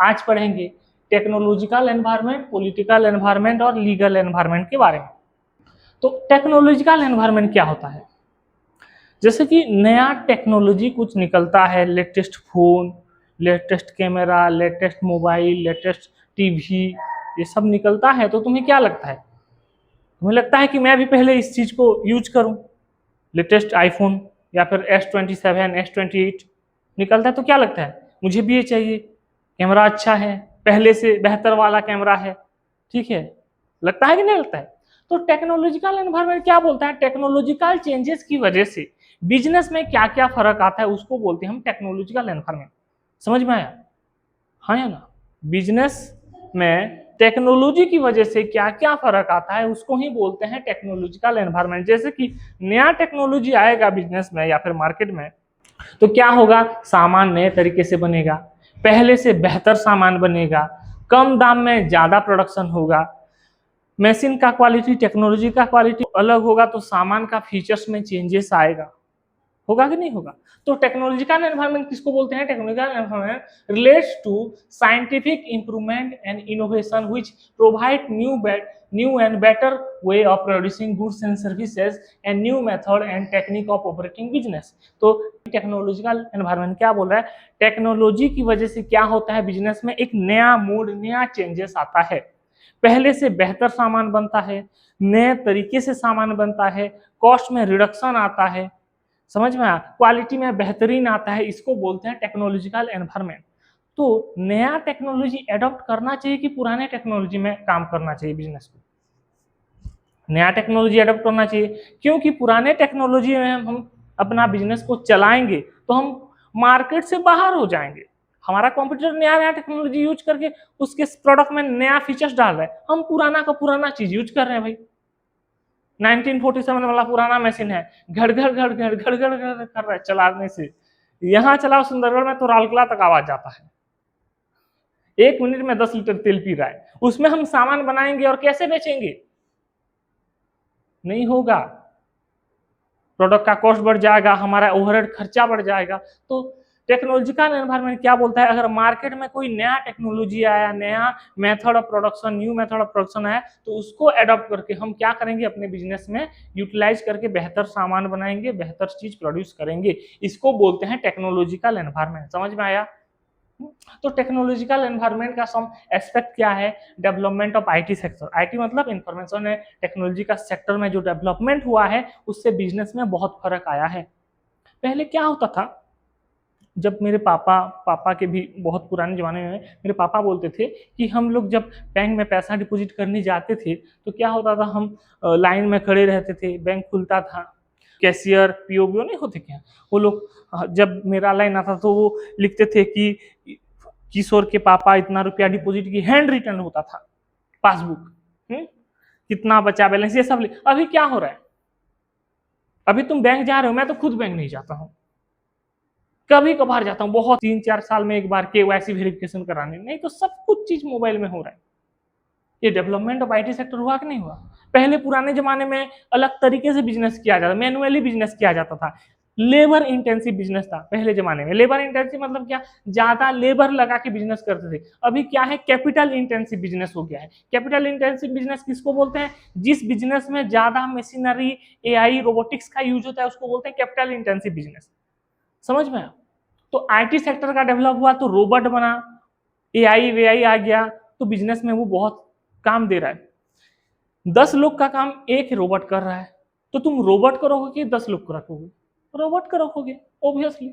आज पढ़ेंगे technological environment, political environment और लीगल एनवायरनमेंट के बारे में। तो टेक्नोलॉजिकल एनवायरनमेंट क्या होता है? जैसे कि नया टेक्नोलॉजी कुछ निकलता है, latest phone, latest camera, latest mobile, latest TV, ये सब निकलता है, तो तुम्हें क्या लगता है? तुम्हें लगता है कि मैं भी पहले इस चीज को यूज करूं? लेटेस्ट आईफोन या फिर S27, S28 निकलता है तो क्या लगता है मुझे भी ये चाहिए, कैमरा अच्छा है, पहले से बेहतर वाला कैमरा है, ठीक है, लगता है कि नहीं लगता है? तो टेक्नोलॉजिकल एनवायरनमेंट क्या बोलता है? टेक्नोलॉजिकल चेंजेस की वजह से बिजनेस में क्या क्या फर्क आता है उसको बोलते हैं हम टेक्नोलॉजिकल एनवायरनमेंट। समझ में आया? हाँ या ना? बिजनेस में टेक्नोलॉजी की वजह से क्या क्या फर्क आता है उसको ही बोलते हैं टेक्नोलॉजिकल एनवायरनमेंट। जैसे कि नया टेक्नोलॉजी आएगा बिजनेस में या फिर मार्केट में, तो क्या होगा? सामान नए तरीके से बनेगा, पहले से बेहतर सामान बनेगा, कम दाम में ज्यादा प्रोडक्शन होगा, मशीन का क्वालिटी, टेक्नोलॉजी का क्वालिटी अलग होगा, तो सामान का फीचर्स में चेंजेस आएगा। होगा कि नहीं होगा? तो टेक्नोलॉजिकल एनवायरनमेंट किसको बोलते हैं? Technological environment relates to scientific improvement and innovation which provide new and better way of producing goods and services and new method and technique of operating business. तो टेक्नोलॉजिकल एनवायरनमेंट क्या बोल रहा है? Technology की वजह से क्या होता है बिजनेस में? एक नया मूड, नया चेंजेस आता है, पहले से बेहतर सामान बनता है, नए तरीके से सामान बनता है, कॉस्ट में रिडक्शन आता है, समझ में आया, क्वालिटी में बेहतरीन आता है, इसको बोलते हैं टेक्नोलॉजिकल एनवायरनमेंट। तो नया टेक्नोलॉजी एडॉप्ट करना चाहिए कि पुराने टेक्नोलॉजी में काम करना चाहिए बिजनेस को? नया टेक्नोलॉजी एडॉप्ट करना चाहिए, क्योंकि पुराने टेक्नोलॉजी में हम अपना बिजनेस को चलाएंगे तो हम मार्केट से बाहर हो जाएंगे। हमारा कंप्यूटर नया नया टेक्नोलॉजी यूज करके उसके प्रोडक्ट में नया फीचर्स डाल रहा है, हम पुराना का पुराना चीज यूज कर रहे हैं भाई। 1947 वाला पुराना मशीन है, घड़ घड़ घड़ घड़ घड़ घड़ घड़ कर रहा है चलाने से, यहाँ चलाओ सुंदरगढ़ में तो रालकला तक आवाज जाता है, 1 मिनट में 10 लीटर तेल पी रहा है। उसमें हम सामान बनाएंगे और कैसे बेचेंगे? नहीं होगा, प्रोडक्ट का कॉस्ट बढ़ जाएगा, हमारा ओवरहेड खर्चा बढ़ जाएगा। तो टेक्नोलॉजिकल एनवायरनमेंट क्या बोलता है? अगर मार्केट में कोई नया टेक्नोलॉजी आया, नया method of production, new method of production आया, तो उसको एडॉप्ट करके हम क्या करेंगे? अपने बिजनेस में यूटिलाइज करके बेहतर सामान बनाएंगे, बेहतर चीज प्रोड्यूस करेंगे, इसको बोलते हैं टेक्नोलॉजिकल एनवायरनमेंट। समझ में आया? तो टेक्नोलॉजिकल एनवायरनमेंट का सम एस्पेक्ट क्या है? Development of IT sector. IT मतलब इंफॉर्मेशन एंड टेक्नोलॉजी का सेक्टर में जो डेवलपमेंट हुआ है उससे बिजनेस में बहुत फर्क आया है। पहले क्या होता था, जब मेरे पापा के भी बहुत पुराने जमाने में मेरे पापा बोलते थे कि हम लोग जब बैंक में पैसा डिपॉजिट करने जाते थे तो क्या होता था, हम लाइन में खड़े रहते थे, बैंक खुलता था, कैशियर पीओबीओ नहीं होते क्या, वो लोग जब मेरा लाइन आता तो वो लिखते थे कि किशोर के पापा इतना रुपया डिपॉजिट की, हैंड रिटर्न होता था, पासबुक, कितना बचा बैलेंस, ये सब। अभी क्या हो रहा है? अभी तुम बैंक जा रहे हो, मैं तो खुद बैंक नहीं जाता हूँ, कभी कभार जाता हूँ, बहुत 3-4 साल में एक बार केवाईसी वेरिफिकेशन कराने, नहीं तो सब कुछ चीज मोबाइल में हो रहा है। ये डेवलपमेंट ऑफ आईटी सेक्टर हुआ कि नहीं हुआ? पहले पुराने जमाने में अलग तरीके से बिजनेस किया जाता, मैनुअली बिजनेस किया जाता था, लेबर इंटेंसिव बिजनेस था पहले जमाने में। लेबर इंटेंसिव मतलब क्या? ज्यादा लेबर लगा के बिजनेस करते थे। अभी क्या है? कैपिटल इंटेंसिव बिजनेस हो गया है। कैपिटल इंटेंसिव बिजनेस किसको बोलते हैं? जिस बिजनेस में ज्यादा मशीनरी, एआई, रोबोटिक्स का यूज होता है उसको बोलते हैं कैपिटल इंटेंसिव बिजनेस। समझ में? तो आईटी सेक्टर का डेवलप हुआ तो रोबोट बना, एआई वेआई आ गया, तो बिजनेस में वो बहुत काम दे रहा है। 10 लोग का काम एक रोबोट कर रहा है, तो तुम रोबोट को रखोगे कि 10 लोग को रखोगे? रोबोट को रखोगे ऑब्वियसली।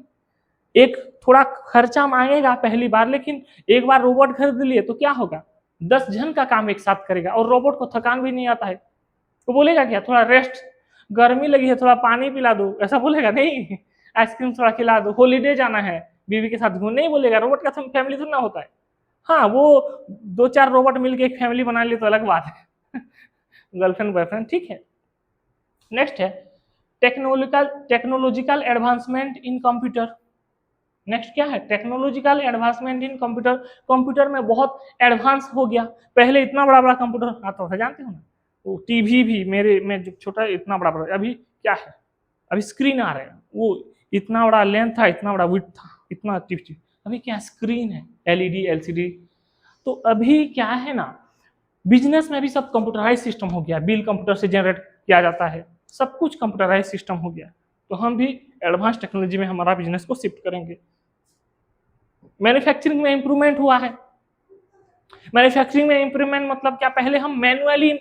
एक थोड़ा खर्चा मांगेगा पहली बार, लेकिन एक बार रोबोट खरीद लिए तो क्या होगा? 10 जन का काम एक साथ करेगा, और रोबोट को थकान भी नहीं आता है। तो बोलेगा क्या? थोड़ा रेस्ट, गर्मी लगी है थोड़ा पानी पिला दो, ऐसा बोलेगा? नहीं। आइसक्रीम थोड़ा खिला दो, हॉलीडे जाना है बीवी के साथ घूमने, नहीं बोलेगा। रोबोट का फैमिली थोड़ा ना होता है। हाँ, वो 2-4 रोबोट मिलके एक फैमिली बना लिए तो अलग बात है, गर्लफ्रेंड बॉयफ्रेंड, ठीक है। नेक्स्ट है technological advancement in computer. Next क्या है? Technological advancement in computer. Computer में बहुत एडवांस हो गया। पहले इतना बड़ा बड़ा कंप्यूटर आता था, जानते हो ना? वो टीवी भी मेरे में जब छोटा इतना बड़ा बड़ा, अभी क्या है? अभी स्क्रीन आ रहे हैं, वो इतना बड़ा लेंथ था, इतना बड़ा विड्थ था, इतना टिप टिप। अभी क्या स्क्रीन है, एलईडी, एलसीडी। तो अभी क्या है ना, बिजनेस में भी सब कंप्यूटराइज सिस्टम हो गया, बिल कंप्यूटर से जनरेट किया जाता है, सब कुछ कंप्यूटराइज सिस्टम हो गया। तो हम भी एडवांस टेक्नोलॉजी में हमारा बिजनेस को शिफ्ट करेंगे। मैन्युफैक्चरिंग में इंप्रूवमेंट हुआ है। मैन्युफैक्चरिंग में इंप्रूवमेंट मतलब क्या, पहले हम मैनुअली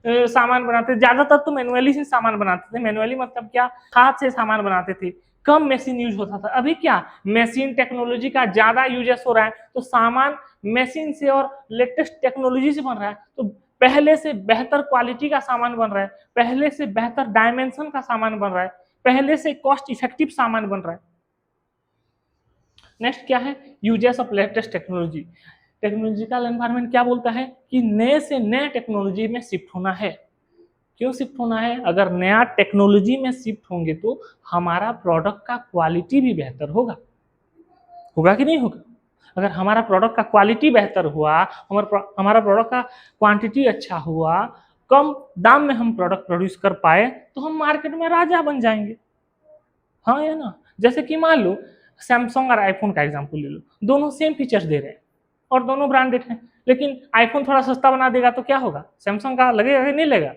सामान बनाते थे, ज्यादातर तो मैनुअली से सामान बनाते थे। मैनुअली मतलब क्या, हाथ से सामान बनाते थे, कम मशीन यूज होता था। अभी क्या, मशीन टेक्नोलॉजी का ज्यादा यूजेस हो रहा है, तो सामान मशीन से और लेटेस्ट टेक्नोलॉजी से बन रहा है, तो पहले से बेहतर क्वालिटी का सामान बन रहा है, पहले से बेहतर डायमेंशन का सामान बन रहा है, पहले से कॉस्ट इफेक्टिव सामान बन रहा है। नेक्स्ट क्या है, uses of latest technology. Technological environment क्या बोलता है कि नए से नए टेक्नोलॉजी में शिफ्ट होना है। क्यों शिफ्ट होना है, अगर नया टेक्नोलॉजी में शिफ्ट होंगे तो हमारा प्रोडक्ट का क्वालिटी भी बेहतर होगा, होगा कि नहीं होगा। अगर हमारा प्रोडक्ट का क्वालिटी बेहतर हुआ, हमारा प्रोडक्ट का क्वांटिटी अच्छा हुआ, कम दाम में हम प्रोडक्ट प्रोड्यूस कर पाए, तो हम मार्केट में राजा बन जाएंगे। हाँ या ना। जैसे कि मान लो सैमसंग और आईफोन का एग्जांपल ले लो, दोनों सेम फीचर्स दे रहे हैं और दोनों ब्रांडेड हैं, लेकिन आईफोन थोड़ा सस्ता बना देगा तो क्या होगा, सैमसंग का लगेगा कि नहीं लगेगा।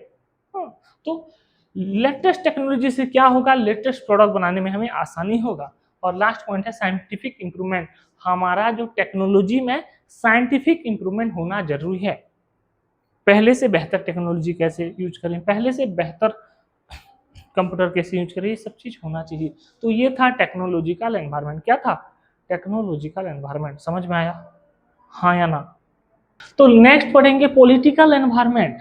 हाँ, तो लेटेस्ट टेक्नोलॉजी से क्या होगा, लेटेस्ट प्रोडक्ट बनाने में हमें आसानी होगा। और लास्ट पॉइंट है साइंटिफिक इंप्रूवमेंट। हमारा जो टेक्नोलॉजी में साइंटिफिक इंप्रूवमेंट होना जरूरी है। पहले से बेहतर टेक्नोलॉजी कैसे यूज करें, पहले से बेहतर कंप्यूटर कैसे यूज करें, ये सब चीज होना चाहिए। तो ये था टेक्नोलॉजिकल एनवायरनमेंट। क्या था, टेक्नोलॉजिकल एनवायरनमेंट। समझ में आया, हाँ या ना। तो नेक्स्ट पढ़ेंगे पॉलिटिकल एनवायरनमेंट।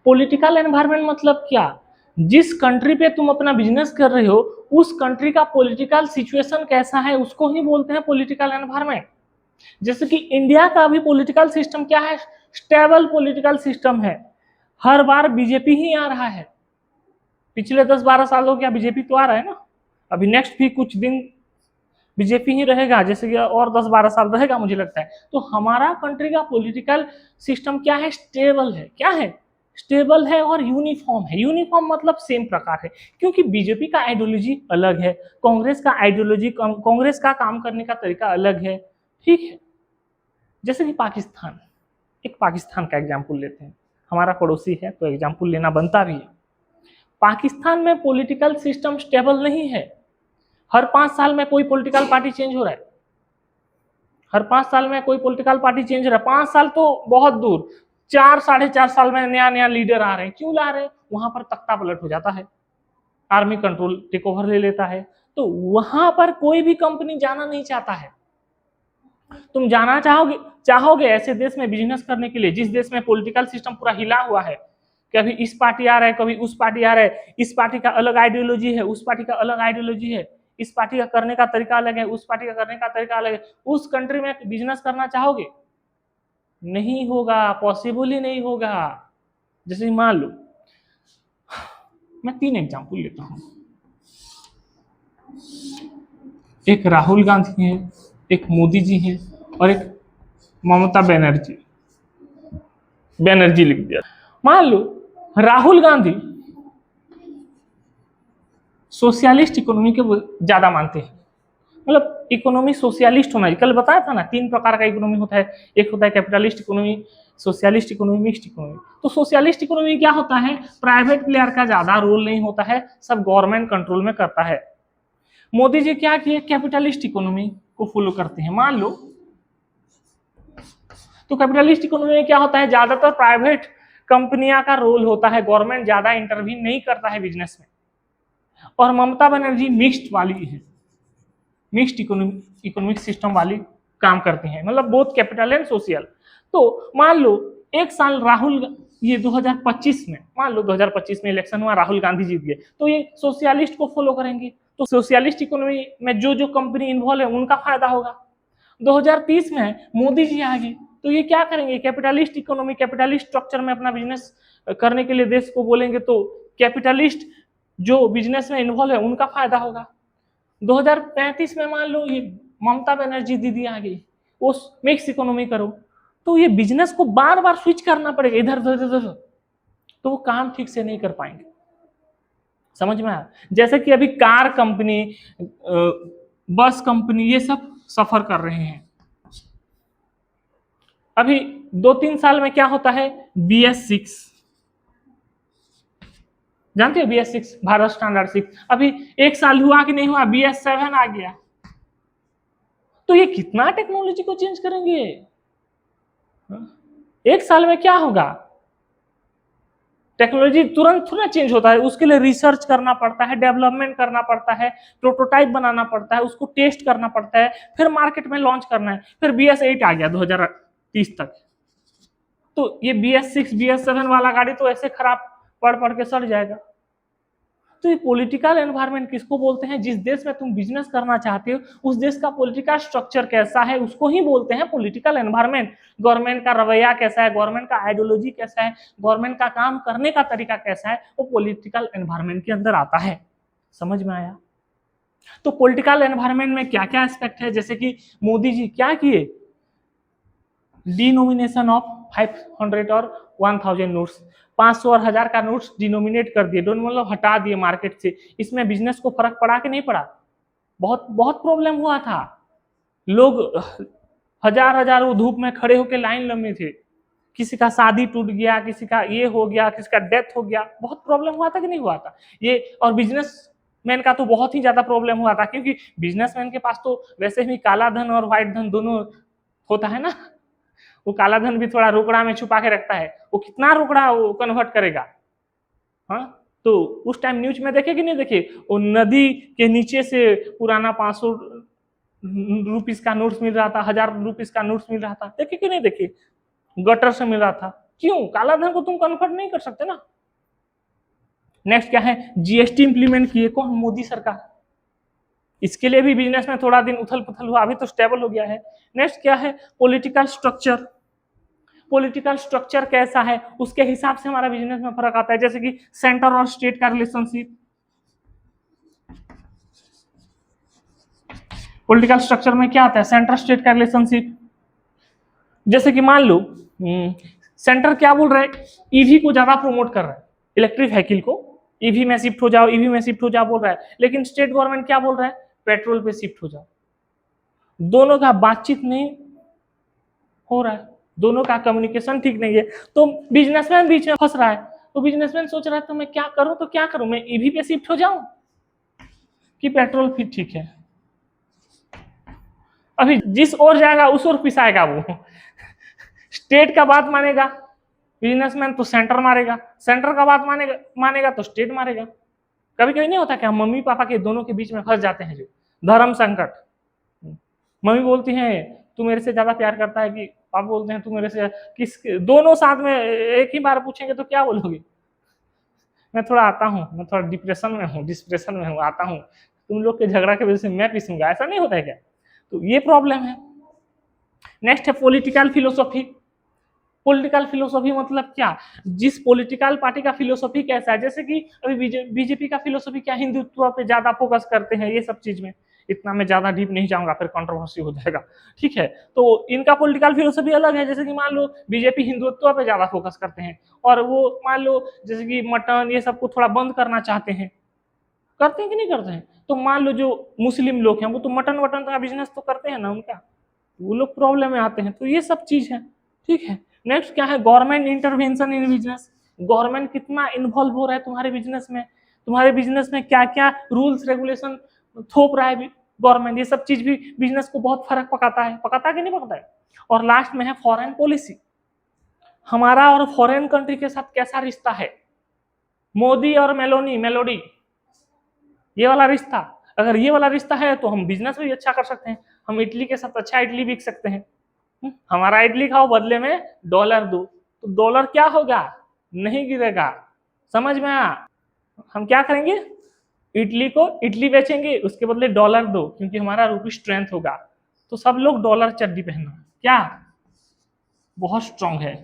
पॉलिटिकल एनवायरनमेंट मतलब क्या, जिस कंट्री पे तुम अपना बिजनेस कर रहे हो उस कंट्री का पॉलिटिकल सिचुएशन कैसा है, उसको ही बोलते हैं पॉलिटिकल एनवायरनमेंट। जैसे कि इंडिया का अभी पॉलिटिकल सिस्टम क्या है, स्टेबल पॉलिटिकल सिस्टम है। हर बार बीजेपी ही आ रहा है, पिछले 10-12 साल हो गया बीजेपी तो आ रहा है ना, अभी नेक्स्ट भी कुछ दिन बीजेपी ही रहेगा, जैसे कि और 10-12 साल रहेगा मुझे लगता है। तो हमारा कंट्री का पॉलिटिकल सिस्टम क्या है, स्टेबल है। क्या है, स्टेबल है और यूनिफॉर्म है। यूनिफॉर्म मतलब सेम प्रकार है, क्योंकि बीजेपी का आइडियोलॉजी अलग है, कांग्रेस का आइडियोलॉजी, कांग्रेस का काम करने का तरीका अलग है, ठीक है। जैसे कि पाकिस्तान, एक पाकिस्तान का एग्जाम्पल लेते हैं, हमारा पड़ोसी है तो एग्जाम्पल लेना बनता भी है। पाकिस्तान में पॉलिटिकल सिस्टम स्टेबल नहीं है। हर 5 साल में कोई पॉलिटिकल पार्टी चेंज हो रहा है, हर 5 साल में कोई पॉलिटिकल पार्टी चेंज हो रहा है। 5 साल तो बहुत दूर, 4-4.5 साल में नया नया लीडर आ रहे हैं। क्यों ला रहे हैं, वहां पर तख्ता पलट हो जाता है, आर्मी कंट्रोल टेक ओवर ले लेता है, तो वहां पर कोई भी कंपनी जाना नहीं चाहता है। तुम जाना चाहोगे ऐसे देश में बिजनेस करने के लिए जिस देश में पॉलिटिकल सिस्टम पूरा हिला हुआ है, कभी इस पार्टी आ रहा है, कभी उस पार्टी आ रहा है, इस पार्टी का अलग आइडियोलॉजी है, उस पार्टी का अलग आइडियोलॉजी है, इस पार्टी का करने का तरीका अलग है, उस पार्टी का करने का तरीका अलग है। उस कंट्री में बिजनेस करना चाहोगे, नहीं होगा, पॉसिबल ही नहीं होगा। जैसे मान लो मैं 3 एग्जांपल लेता हूं, एक राहुल गांधी है, एक मोदी जी है और एक ममता बनर्जी लिख दिया। मान लो राहुल गांधी सोशलिस्ट इकोनॉमी के ज्यादा मानते हैं, मतलब इकोनॉमी सोशलिस्ट होना चाहिए। कल बताया था ना 3 प्रकार का इकोनॉमी होता है, एक होता है capitalist economy, socialist economy, mixed economy. तो सोशलिस्ट इकोनॉमी क्या होता है, प्राइवेट प्लेयर का ज्यादा रोल नहीं होता है, सब गवर्नमेंट कंट्रोल में करता है। मोदी जी क्या किए, कैपिटलिस्ट इकोनॉमी को फॉलो करते हैं। मान लो तो कैपिटलिस्ट इकोनॉमी में क्या होता है, ज्यादातर प्राइवेट कंपनियां का रोल होता है, गवर्नमेंट ज्यादा इंटरवीन नहीं करता है बिजनेस में। और ममता बनर्जी मिक्स्ड वाली है, मिक्स्ड इकोनॉमिक सिस्टम वाली काम करते हैं, मतलब बोथ कैपिटल एंड सोशल। तो मान लो एक साल राहुल, ये 2025 में, मान लो 2025 में इलेक्शन हुआ, राहुल गांधी जीत गए, तो ये सोशलिस्ट को फॉलो करेंगे, तो सोशलिस्ट इकोनॉमी में जो जो कंपनी इन्वॉल्व है उनका फायदा होगा। 2030 में मोदी जी आ गए, तो ये क्या करेंगे, कैपिटलिस्ट इकोनॉमी, कैपिटलिस्ट स्ट्रक्चर में अपना बिजनेस करने के लिए देश को बोलेंगे, तो कैपिटलिस्ट जो बिजनेस में इन्वॉल्व है उनका फायदा होगा। 2035 में मान लो ये ममता बनर्जी दीदी आ गई, वो मिक्स इकोनॉमी करो, तो ये बिजनेस को बार बार स्विच करना पड़ेगा इधर उधर, तो वो काम ठीक से नहीं कर पाएंगे। समझ में आया, जैसे कि अभी कार कंपनी, बस कंपनी, ये सब सफर कर रहे हैं, अभी 2-3 साल में क्या होता है, BS6, जानते हो BS6, भारत स्टैंडर्ड 6। अभी 1 साल हुआ कि नहीं हुआ, BS7 आ गया। तो ये कितना टेक्नोलॉजी को चेंज करेंगे? 1 साल में क्या होगा? टेक्नोलॉजी तुरंत थोड़ा चेंज होता है, उसके लिए रिसर्च करना पड़ता है, डेवलपमेंट करना पड़ता है, प्रोटोटाइप बनाना पड़ता है, उसको टेस्ट करना पड़ता है, फिर मार्केट में लॉन्च करना है। फिर BS8 आ गया 2030 तक। तो ये BS6 BS7 वाला गाड़ी तो ऐसे खराब पढ़ पढ़ के सड़ जाएगा। तो ये पॉलिटिकल एनवायरनमेंट किसको बोलते हैं? जिस देश में तुम बिजनेस करना चाहते हो उस देश का पॉलिटिकल स्ट्रक्चर कैसा है, उसको ही बोलते हैं पॉलिटिकल एनवायरनमेंट। गवर्नमेंट का रवैया कैसा है, गवर्नमेंट का आइडियोलॉजी कैसा है, गवर्नमेंट का काम करने का तरीका कैसा है, वो पॉलिटिकल एनवायरनमेंट के अंदर आता है। समझ में आया? तो पॉलिटिकल एनवायरनमेंट में क्या क्या एस्पेक्ट है, जैसे कि मोदी जी क्या किए, डिनोमिनेशन ऑफ 500 और 1000 नोट्स, 500 और 1000 का नोट्स डिनोमिनेट कर दिए, डोंट मतलब हटा दिए मार्केट से। इसमें बिजनेस को फर्क पड़ा कि नहीं पड़ा? बहुत बहुत प्रॉब्लम हुआ था, लोग हजार हजार वो धूप में खड़े होकर लाइन लंबे थे, किसी का शादी टूट गया, किसी का ये हो गया, किसी का डेथ हो गया, बहुत प्रॉब्लम हुआ था कि नहीं हुआ था ये। और बिजनेस मैन का तो बहुत ही ज्यादा प्रॉब्लम हुआ था, क्योंकि बिजनेसमैन के पास तो वैसे भी काला धन और व्हाइट धन दोनों होता है ना। वो काला धन भी थोड़ा रोकड़ा में छुपा के रखता है, वो कितना रोकड़ा वो कन्वर्ट करेगा। हाँ, तो उस टाइम न्यूज में देखे कि नहीं देखे, वो नदी के नीचे से पुराना 500 रुपीस का नोट्स मिल रहा था, 1000 रुपीस का नोट्स मिल रहा था, देखे कि नहीं देखे, गटर से मिल रहा था। क्यों? काला धन को तुम कन्वर्ट नहीं कर सकते ना। नेक्स्ट क्या है, GST इंप्लीमेंट किए, कौन? मोदी सरकार। इसके लिए भी बिजनेस में थोड़ा दिन उथल पुथल हुआ, अभी तो स्टेबल हो गया है। नेक्स्ट क्या है, पॉलिटिकल स्ट्रक्चर। पॉलिटिकल स्ट्रक्चर कैसा है उसके हिसाब से हमारा बिजनेस में फर्क आता है, जैसे कि सेंटर और स्टेट का रिलेशनशिप। पॉलिटिकल स्ट्रक्चर में क्या आता है, सेंटर स्टेट का रिलेशनशिप। जैसे कि मान लो सेंटर क्या बोल रहा है, ईवी को ज्यादा प्रमोट कर रहा है, इलेक्ट्रिक व्हीकल को, ईवी में शिफ्ट हो जाओ, ईवी में शिफ्ट हो जाओ बोल रहा है, लेकिन स्टेट गवर्नमेंट क्या बोल रहा है, पेट्रोल पे शिफ्ट हो जाओ। दोनों का बातचीत नहीं हो रहा है, दोनों का कम्युनिकेशन ठीक नहीं है, तो बिजनेसमैन बीच में फंस रहा है। तो बिजनेसमैन सोच रहा है तो मैं क्या करूं, तो क्या करूं, मैं ईवी पे शिफ्ट हो जाऊं कि पेट्रोल फिर ठीक है। अभी जिस ओर जाएगा उस ओर पिसाएगा वो। स्टेट का बात मानेगा बिजनेसमैन तो सेंटर मारेगा, सेंटर का बात मानेगा तो स्टेट मारेगा। कभी कभी नहीं होता कि हम मम्मी पापा के दोनों के बीच में फंस जाते हैं, जो धर्म संकट। मम्मी बोलती है तू मेरे से ज्यादा प्यार करता है, कि पापा बोलते हैं तू मेरे से, किस दोनों साथ में एक ही बार पूछेंगे तो क्या बोलोगे? मैं थोड़ा आता हूँ, मैं थोड़ा डिप्रेशन में हूँ, आता हूँ, तुम लोग के झगड़ा की वजह से मैं पीसूंगा, ऐसा नहीं होता है क्या? तो ये प्रॉब्लम है। नेक्स्ट है पॉलिटिकल फिलोसॉफी। पॉलिटिकल फिलोसॉफी मतलब क्या, जिस पॉलिटिकल पार्टी का फिलोसॉफी कैसा है, जैसे कि अभी बीजेपी का फिलोसॉफी क्या, हिंदुत्व पे ज्यादा फोकस करते हैं, ये सब चीज में इतना मैं ज्यादा डीप नहीं जाऊंगा, फिर कंट्रोवर्सी हो जाएगा, ठीक है। तो इनका पॉलिटिकल फिलोसॉफी अलग है, जैसे कि मान लो बीजेपी हिंदुत्व पे ज्यादा फोकस करते हैं, और वो मान लो जैसे कि मटन ये सब को थोड़ा बंद करना चाहते हैं, करते हैं कि नहीं करते हैं? तो मान लो जो मुस्लिम लोग हैं वो तो मटन वटन का बिजनेस तो करते हैं ना उनका, वो लोग प्रॉब्लम में आते हैं, तो ये सब चीज है, ठीक है। नेक्स्ट क्या है, government intervention in business. Government कितना इन्वॉल्व हो रहा है तुम्हारे बिजनेस में क्या क्या रूल्स रेगुलेशन थोप रहा है गवर्नमेंट, ये सब चीज भी बिजनेस को बहुत फर्क पकाता है कि नहीं पकाता है। और लास्ट में है फॉरेन पॉलिसी, हमारा और फॉरेन कंट्री के साथ कैसा रिश्ता है, मोदी और मेलोडी ये वाला रिश्ता, अगर ये वाला रिश्ता है तो हम बिजनेस भी अच्छा कर सकते हैं, हम इडली के साथ अच्छा इडली बिक सकते हैं। हमारा इडली खाओ बदले में डॉलर दो, तो डॉलर क्या होगा, नहीं गिरेगा। समझ में आया? हम क्या करेंगे, इडली को इडली बेचेंगे, उसके बदले डॉलर दो, क्योंकि हमारा रूपी स्ट्रेंथ होगा। तो सब लोग डॉलर चड्डी पहनो, क्या बहुत स्ट्रांग है,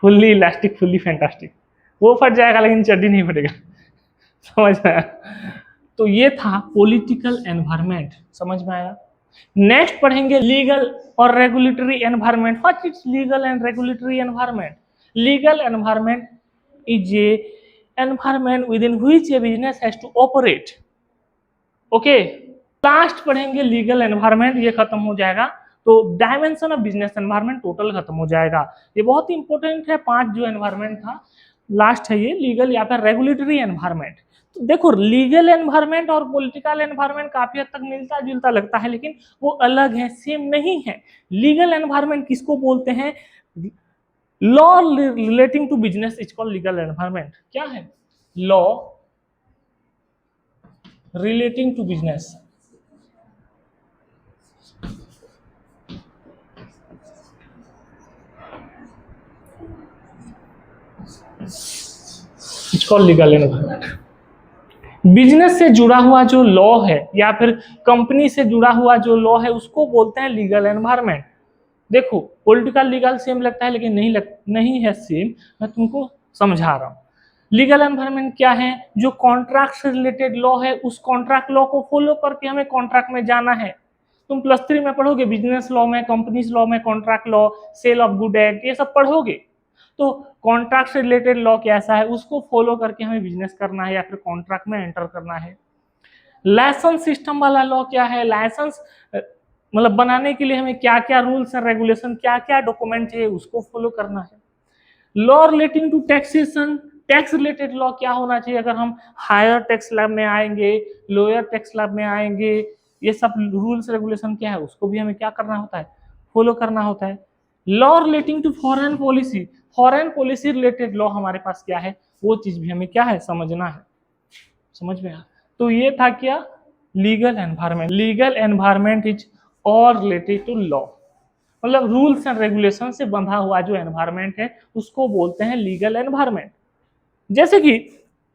फुल्ली इलास्टिक, फुल्ली फैंटास्टिक। वो फट जाएगा लेकिन चड्डी नहीं फटेगा। समझ में आया? तो ये था पॉलिटिकल एनवायरनमेंट, समझ में आया? नेक्स्ट पढ़ेंगे लीगल और regulatory environment. What is legal and regulatory environment? Legal environment is a environment within which a business has to operate. Okay, last पढ़ेंगे लीगल एनवायरनमेंट, ये खत्म हो जाएगा। तो dimension of business environment total खत्म हो जाएगा। ये बहुत इंपॉर्टेंट है, 5 जो एनवायरनमेंट था, लास्ट है ये लीगल या फिर रेगुलेटरी एनवायरनमेंट। तो देखो लीगल एनवायरनमेंट और पॉलिटिकल एनवायरनमेंट काफी हद तक मिलता जुलता लगता है, लेकिन वो अलग है, सेम नहीं है। लीगल एनवायरनमेंट किसको बोलते हैं? Law relating to business is called legal environment. क्या है? Law relating to business is called legal environment. Business से जुड़ा हुआ जो लॉ है या फिर कंपनी से जुड़ा हुआ जो लॉ है उसको बोलते हैं लीगल एनवायरनमेंट। देखो पॉलिटिकल लीगल सेम लगता है, लेकिन नहीं है सेम, मैं तुमको समझा रहा हूँ। लीगल एनवायरनमेंट क्या है? जो कॉन्ट्रैक्ट से रिलेटेड लॉ है, उस कॉन्ट्रैक्ट लॉ को फॉलो करके हमें कॉन्ट्रैक्ट में जाना है। तुम +3 में पढ़ोगे बिजनेस लॉ में, कंपनीज लॉ में, contract law, sale of good act, ये सब पढ़ोगे। तो कॉन्ट्रैक्ट से रिलेटेड लॉ कैसा है, उसको फॉलो करके हमें बिजनेस करना है या फिर कॉन्ट्रैक्ट में एंटर करना है। लाइसेंस सिस्टम वाला लॉ क्या है? लाइसेंस मतलब बनाने के लिए हमें क्या क्या रूल्स एंड रेगुलेशन, क्या क्या डॉक्यूमेंट चाहिए, उसको फॉलो करना है। Law relating to taxation, tax related law क्या होना चाहिए? अगर हम हायर टैक्स स्लैब में आएंगे, लोअर टैक्स स्लैब में आएंगे, ये सब रूल्स रेगुलेशन क्या है, उसको भी हमें क्या करना होता है? फॉलो करना होता है। Law relating to foreign policy, foreign policy related law हमारे पास क्या है, वो चीज भी हमें क्या है समझना है। समझ में आया? तो ये था क्या? Legal environment. Legal environment is all related to law, मतलब रूल्स एंड रेगुलेशन से बंधा हुआ जो एनवायरनमेंट है उसको बोलते हैं लीगल एनवायरनमेंट। जैसे कि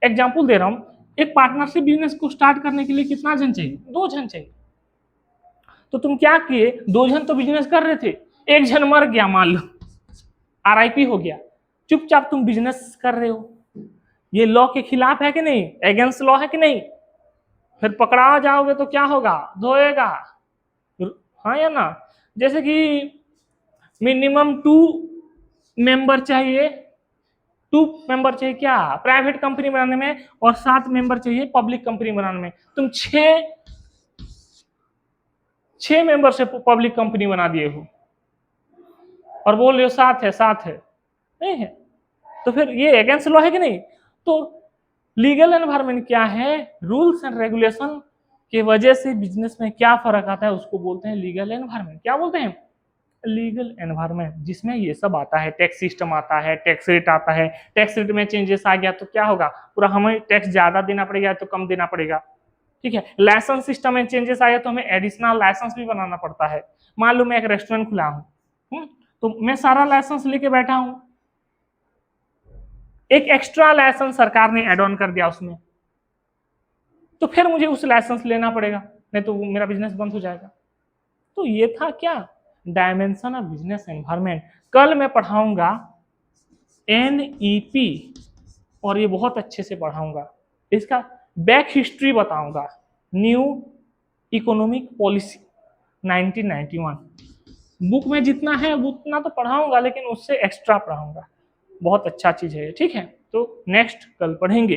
एग्जांपल दे रहा हूं, एक पार्टनरशिप बिजनेस को स्टार्ट करने के लिए कितना जन चाहिए? 2 जन चाहिए। तो तुम क्या किए? 2 जन तो बिजनेस कर रहे थे, एक जन मर गया, मान लो RIP हो गया, चुपचाप तुम बिजनेस कर रहे हो। ये लॉ के खिलाफ है कि नहीं? अगेंस्ट लॉ है कि नहीं? फिर पकड़ा जाओगे तो क्या होगा? धोएगा, हाँ या ना? जैसे कि मिनिमम 2 मेंबर चाहिए, 2 मेंबर चाहिए क्या प्राइवेट कंपनी बनाने में, और 7 मेंबर चाहिए पब्लिक कंपनी बनाने में। तुम 6 मेंबर से पब्लिक कंपनी बना दिए हो और बोल रहे हो 7 है, 7 है, नहीं है, तो फिर ये अगेंस्ट लॉ है कि नहीं? तो लीगल एनवायरनमेंट क्या है? रूल्स एंड रेगुलेशन की वजह से बिजनेस में क्या फर्क आता है उसको बोलते हैं लीगल एनवायरनमेंट। क्या बोलते हैं? लीगल एनवायरनमेंट, जिसमें ये सब आता है, टैक्स सिस्टम आता है, टैक्स रेट आता है। टैक्स रेट में चेंजेस आ गया तो क्या होगा? पूरा हमें टैक्स ज्यादा देना पड़ेगा तो कम देना पड़ेगा, ठीक है। लाइसेंस सिस्टम में चेंजेस आया तो हमें एडिशनल लाइसेंस भी बनाना पड़ता है। मान लो मैं एक रेस्टोरेंट खुला हूँ, तो मैं सारा लाइसेंस लेके बैठा हूँ, एक एक्स्ट्रा लाइसेंस सरकार ने एड ऑन कर दिया उसमें, तो फिर मुझे उस लाइसेंस लेना पड़ेगा, नहीं तो मेरा बिजनेस बंद हो जाएगा। तो ये था क्या? Dimension of business environment. कल मैं पढ़ाऊंगा NEP और ये बहुत अच्छे से पढ़ाऊंगा, इसका बैक हिस्ट्री बताऊंगा, न्यू इकोनॉमिक पॉलिसी 1991। बुक में जितना है उतना तो पढ़ाऊंगा, लेकिन उससे एक्स्ट्रा पढ़ाऊंगा, बहुत अच्छा चीज है, ठीक है। तो नेक्स्ट कल पढ़ेंगे।